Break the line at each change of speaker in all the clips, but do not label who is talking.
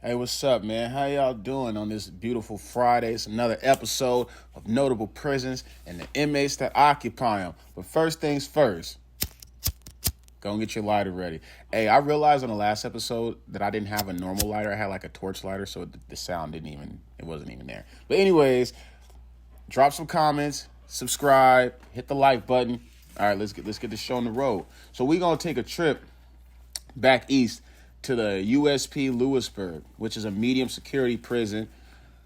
Hey, what's up, man? How y'all doing on this beautiful Friday? It's another episode of Notable Prisons and the inmates that occupy them. But first things first, go and get your lighter ready. Hey, I realized on the last episode that I didn't have a normal lighter. I had like a torch lighter, so the sound it wasn't even there. But anyways, drop some comments, subscribe, hit the like button. All right, let's get the show on the road. So we're gonna take a trip back east to the USP Lewisburg, which is a medium security prison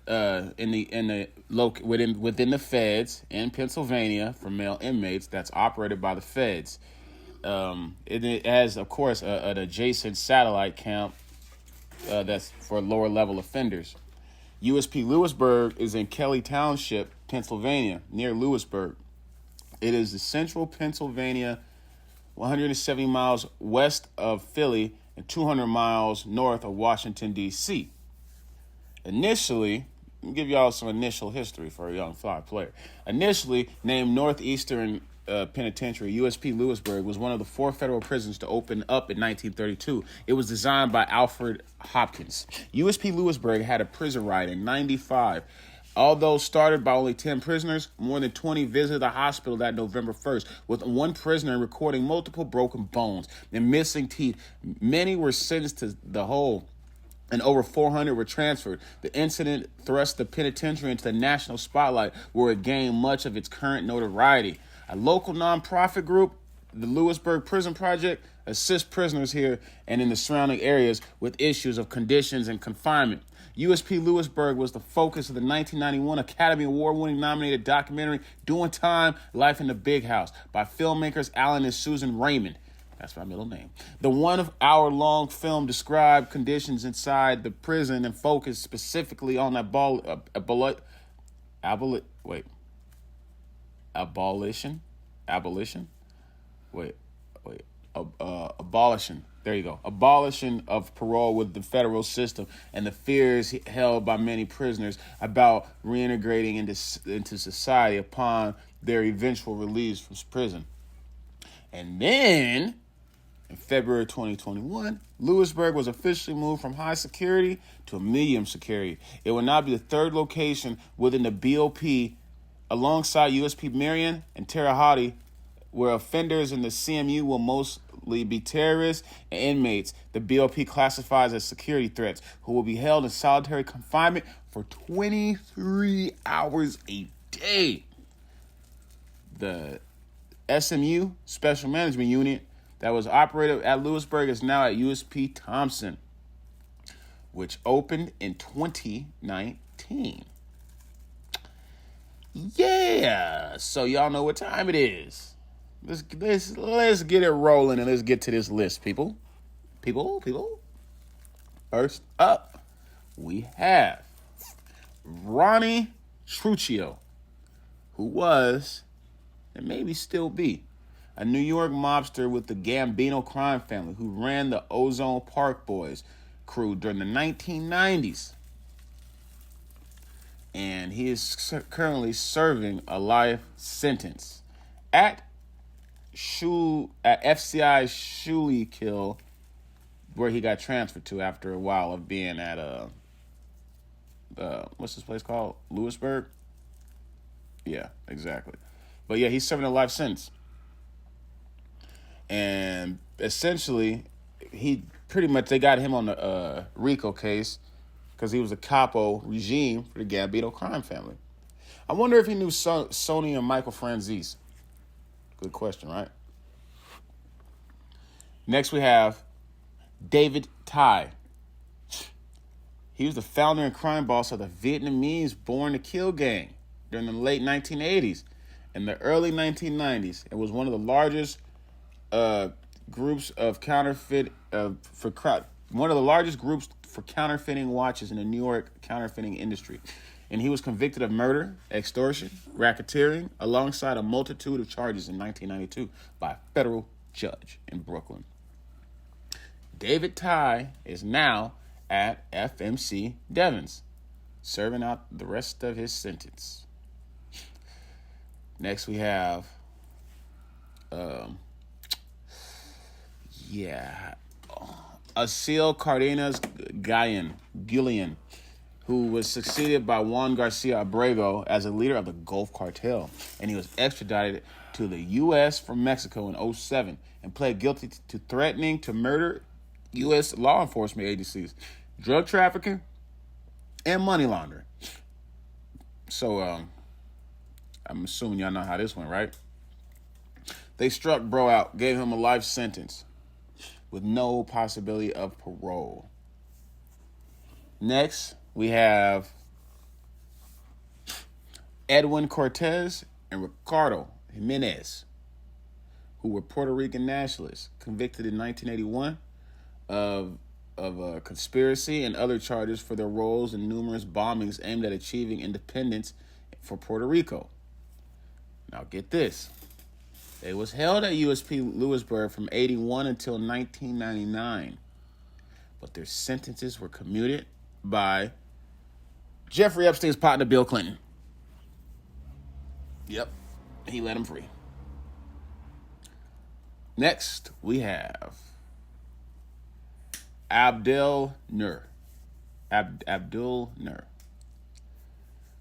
within the feds in Pennsylvania for male inmates that's operated by the feds. It has, of course, an adjacent satellite camp that's for lower level offenders. USP Lewisburg is in Kelly Township, Pennsylvania, near Lewisburg. It is the central Pennsylvania, 170 miles west of Philly and 200 miles north of Washington, D.C. Initially, let me give y'all some initial history for a young fly player. Initially named Northeastern Penitentiary, USP Lewisburg was one of the 4 federal prisons to open up in 1932. It was designed by Alfred Hopkins. USP Lewisburg had a prison riot in 95. Although started by only 10 prisoners, more than 20 visited the hospital that November 1st, with one prisoner recording multiple broken bones and missing teeth. Many were sentenced to the hole, and over 400 were transferred. The incident thrust the penitentiary into the national spotlight, where it gained much of its current notoriety. A local nonprofit group, the Lewisburg Prison Project, assists prisoners here and in the surrounding areas with issues of conditions and confinement. USP Lewisburg was the focus of the 1991 Academy Award-winning nominated documentary Doing Time, Life in the Big House by filmmakers Alan and Susan Raymond. That's my middle name. The 1 hour-long film described conditions inside the prison and focused specifically on abolition. There you go. Abolition of parole with the federal system and the fears held by many prisoners about reintegrating into society upon their eventual release from prison. And then, in February 2021, Lewisburg was officially moved from high security to medium security. It will now be the 3rd location within the BOP alongside USP Marion and Terre Haute, where offenders in the CMU will mostly be terrorists and inmates the BOP classifies as security threats, who will be held in solitary confinement for 23 hours a day. The SMU, Special Management Unit, that was operated at Lewisburg is now at USP Thompson, which opened in 2019. Yeah, so y'all know what time it is. Let's get it rolling and let's get to this list, people. First up, we have Ronnie Truccio, who was, and maybe still be, a New York mobster with the Gambino crime family who ran the Ozone Park Boys crew during the 1990s. And he is currently serving a life sentence at FCI Schuylkill, where he got transferred to after a while of being at what's this place called? Lewisburg? Yeah, exactly. But yeah, he's serving a life sentence. And essentially, they got him on the RICO case because he was a capo regime for the Gambino crime family. I wonder if he knew Sony and Michael Franzese. Good question, right? Next, we have David Tai. He was the founder and crime boss of the Vietnamese Born to Kill gang during the late 1980s and the early 1990s. It was one of the largest groups of for counterfeiting watches in the New York counterfeiting industry. And he was convicted of murder, extortion, racketeering, alongside a multitude of charges in 1992 by a federal judge in Brooklyn. David Tai is now at FMC Devens, serving out the rest of his sentence. Next we have Asil Cardenas Guillen, who was succeeded by Juan Garcia Abrego as a leader of the Gulf Cartel, and he was extradited to the U.S. from Mexico in 2007 and pled guilty to threatening to murder U.S. law enforcement agencies, drug trafficking, and money laundering. So, I'm assuming y'all know how this went, right? They struck bro out, gave him a life sentence with no possibility of parole. Next, we have Edwin Cortez and Ricardo Jimenez, who were Puerto Rican nationalists, convicted in 1981 of conspiracy and other charges for their roles in numerous bombings aimed at achieving independence for Puerto Rico. Now get this. They was held at USP Lewisburg from 81 until 1999. But their sentences were commuted by Jeffrey Epstein's partner, Bill Clinton. Yep, he let him free. Next, we have Abdel Nur,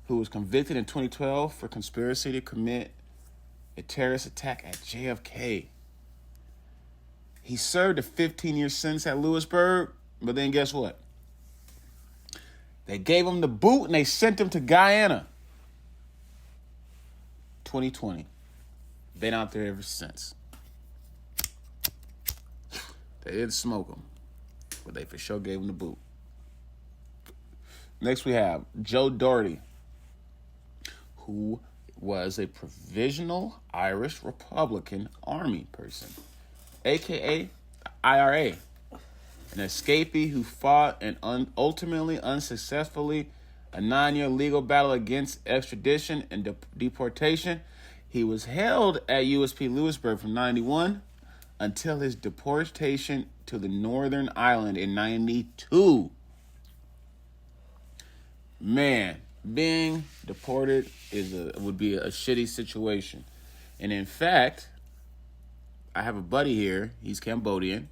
who was convicted in 2012 for conspiracy to commit a terrorist attack at JFK. He served a 15-year sentence at Lewisburg, but then guess what? They gave him the boot and they sent him to Guyana. 2020. Been out there ever since. They didn't smoke him, but they for sure gave him the boot. Next we have Joe Doherty, who was a provisional Irish Republican Army person, a.k.a. IRA, an escapee who fought and ultimately unsuccessfully a 9-year legal battle against extradition and deportation. He was held at USP Lewisburg from 91 until his deportation to the Northern Ireland in 92. Man, being deported would be a shitty situation. And in fact, I have a buddy here. He's Cambodian.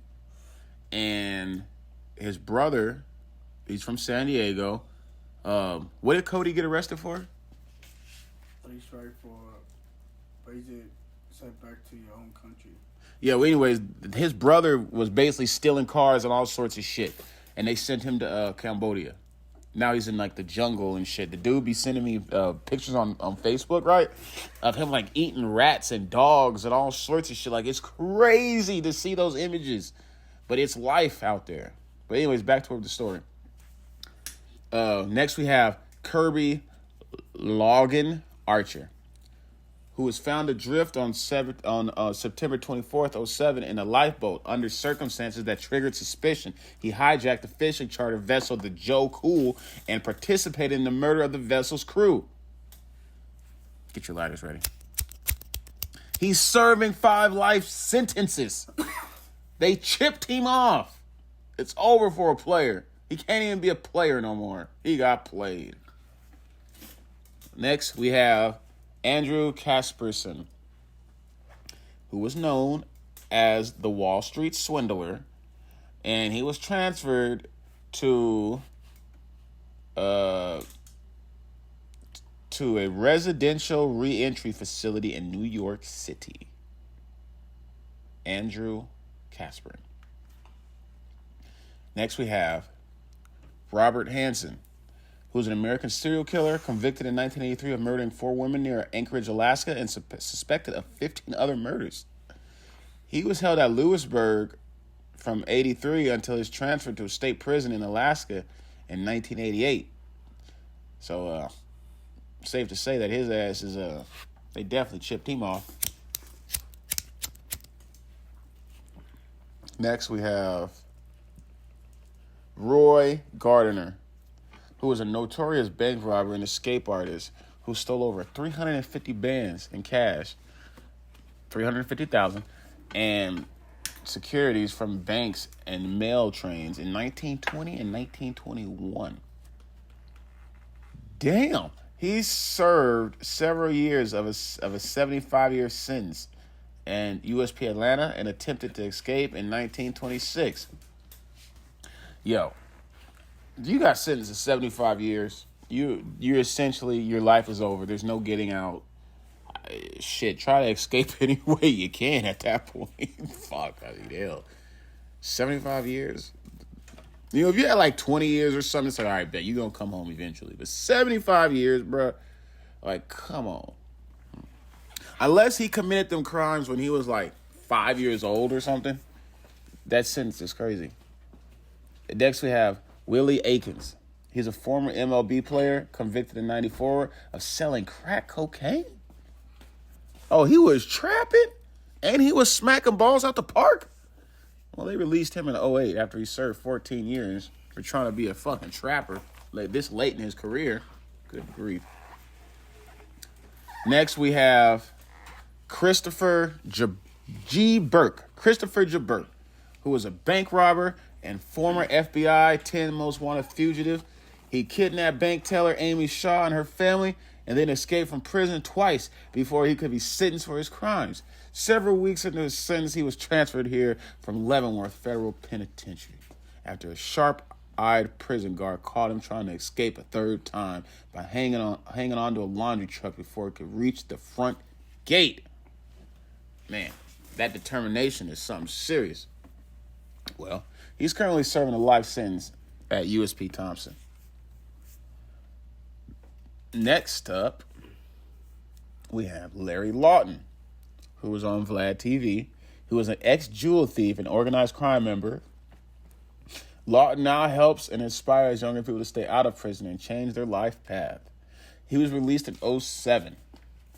And his brother, he's from San Diego. What did Cody get arrested for?
He's tried for basically sent back to your own country.
Yeah, well, anyways, his brother was basically stealing cars and all sorts of shit. And they sent him to Cambodia. Now he's in, like, the jungle and shit. The dude be sending me pictures on Facebook, right? Of him, like, eating rats and dogs and all sorts of shit. Like, it's crazy to see those images. But it's life out there. But anyways, back to the story. Next we have Kirby Logan Archer, who was found adrift on September 24th, 2007 in a lifeboat under circumstances that triggered suspicion. He hijacked a fishing charter vessel, the Joe Cool, and participated in the murder of the vessel's crew. Get your lighters ready. He's serving 5 life sentences. They chipped him off. It's over for a player. He can't even be a player no more. He got played. Next, we have Andrew Kasperson, who was known as the Wall Street Swindler, and he was transferred to a residential reentry facility in New York City. Andrew Kasper. Next, we have Robert Hansen, who's an American serial killer convicted in 1983 of murdering 4 women near Anchorage, Alaska, and suspected of 15 other murders. He was held at Lewisburg from 83 until his transfer to a state prison in Alaska in 1988. So, safe to say that his ass is, they definitely chipped him off. Next, we have Roy Gardner, who was a notorious bank robber and escape artist who stole over 350 bands in cash, $350,000, and securities from banks and mail trains in 1920 and 1921. Damn, he served several years of a 75-year sentence in USP Atlanta and attempted to escape in 1926. Yo, You got sentenced to 75 years. You're essentially, your life is over. There's no getting out. Shit, try to escape any way you can at that point. Fuck, I mean, hell. 75 years? You know, if you had like 20 years or something, it's like, all right, bet you're going to come home eventually. But 75 years, bro, like, come on. Unless he committed them crimes when he was like 5 years old or something, that sentence is crazy. Next, we have Willie Aikens. He's a former MLB player convicted in 94 of selling crack cocaine. Oh, he was trapping and he was smacking balls out the park? Well, they released him in 2008 after he served 14 years for trying to be a fucking trapper like this late in his career. Good grief. Next, we have Christopher G. Burke. Christopher G. Burke, who was a bank robber and former FBI 10 most wanted fugitive. He kidnapped bank teller Amy Shaw and her family and then escaped from prison twice before he could be sentenced for his crimes. Several weeks into his sentence, he was transferred here from Leavenworth Federal Penitentiary after a sharp-eyed prison guard caught him trying to escape a third time by hanging onto a laundry truck before it could reach the front gate. Man, that determination is something serious. Well, he's currently serving a life sentence at USP Thompson. Next up, we have Larry Lawton, who was on Vlad TV, who was an ex-jewel thief and organized crime member. Lawton now helps and inspires younger people to stay out of prison and change their life path. He was released in 2007,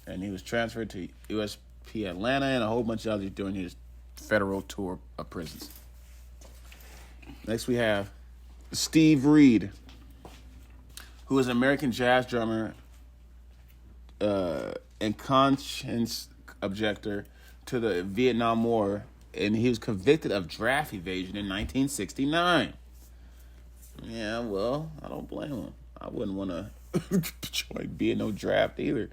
and he was transferred to USP Atlanta and a whole bunch of others during his federal tour of prisons. Next, we have Steve Reed, who is an American jazz drummer and conscience objector to the Vietnam War, and he was convicted of draft evasion in 1969. Yeah, well, I don't blame him. I wouldn't want to be in no draft either.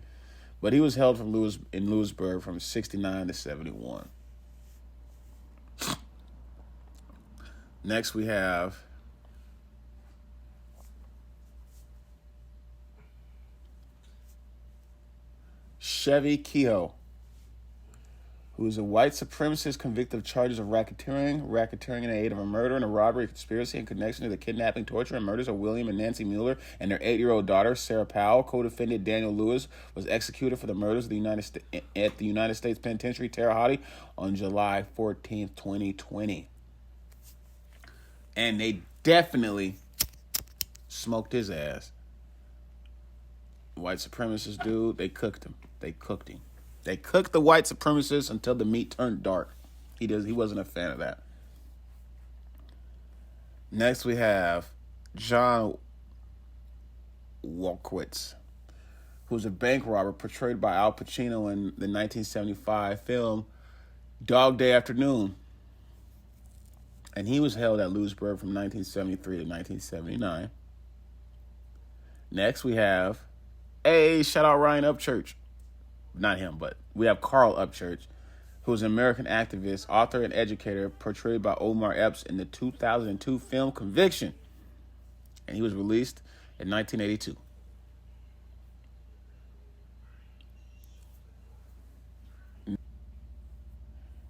But he was held in Lewisburg from 69 to 71. Next, we have Chevy Kehoe, who is a white supremacist convicted of charges of racketeering in aid of a murder and a robbery conspiracy in connection to the kidnapping, torture, and murders of William and Nancy Mueller and their 8-year-old daughter, Sarah Powell. Co-defendant Daniel Lewis was executed for the murders of at the United States Penitentiary, Terre Haute, on July 14th, 2020. And they definitely smoked his ass. White supremacist dude, they cooked him. They cooked the white supremacist until the meat turned dark. He wasn't a fan of that. Next, we have John Walkowitz, who's a bank robber portrayed by Al Pacino in the 1975 film Dog Day Afternoon. And he was held at Lewisburg from 1973 to 1979. Next, we have, shout out Ryan Upchurch. Not him, but we have Carl Upchurch, who is an American activist, author, and educator portrayed by Omar Epps in the 2002 film Conviction. And he was released in 1982.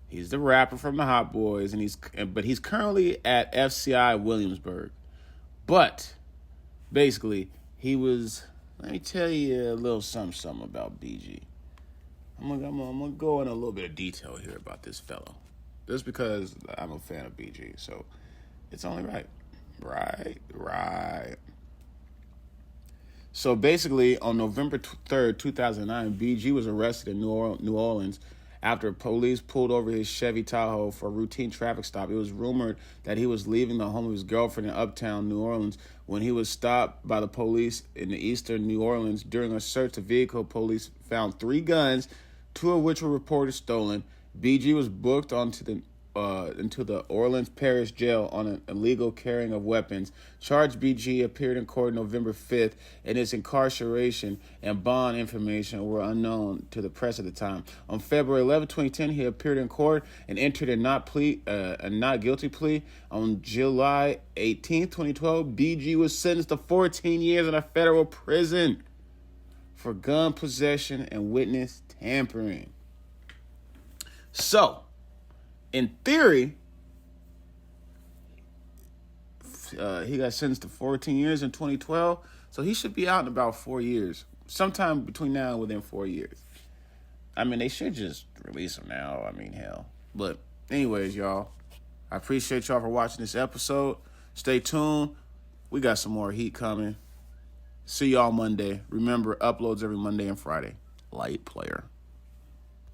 He's the rapper from the Hot Boys, but he's currently at FCI Williamsburg. But basically, let me tell you a little something about BG. I'm gonna go in a little bit of detail here about this fellow, just because I'm a fan of BG, so it's only right. Right. So basically, on November 3rd, 2009, BG was arrested in New Orleans after police pulled over his Chevy Tahoe for a routine traffic stop. It was rumored that he was leaving the home of his girlfriend in uptown New Orleans when he was stopped by the police in the eastern New Orleans. During a search of the vehicle, police found 3 guns, 2 of which were reported stolen. BG was booked onto the into the Orleans Parish Jail on an illegal carrying of weapons. Charge BG appeared in court November 5th, and his incarceration and bond information were unknown to the press at the time. On February 11, 2010, he appeared in court and entered a not guilty plea. On July 18, 2012, BG was sentenced to 14 years in a federal prison for gun possession and witness tampering. So, in theory, he got sentenced to 14 years in 2012, so he should be out in about 4 years. Sometime between now and within 4 years. I mean, they should just release him now. I mean, hell. But anyways, y'all, I appreciate y'all for watching this episode. Stay tuned. We got some more heat coming. See y'all Monday. Remember, uploads every Monday and Friday. Light player.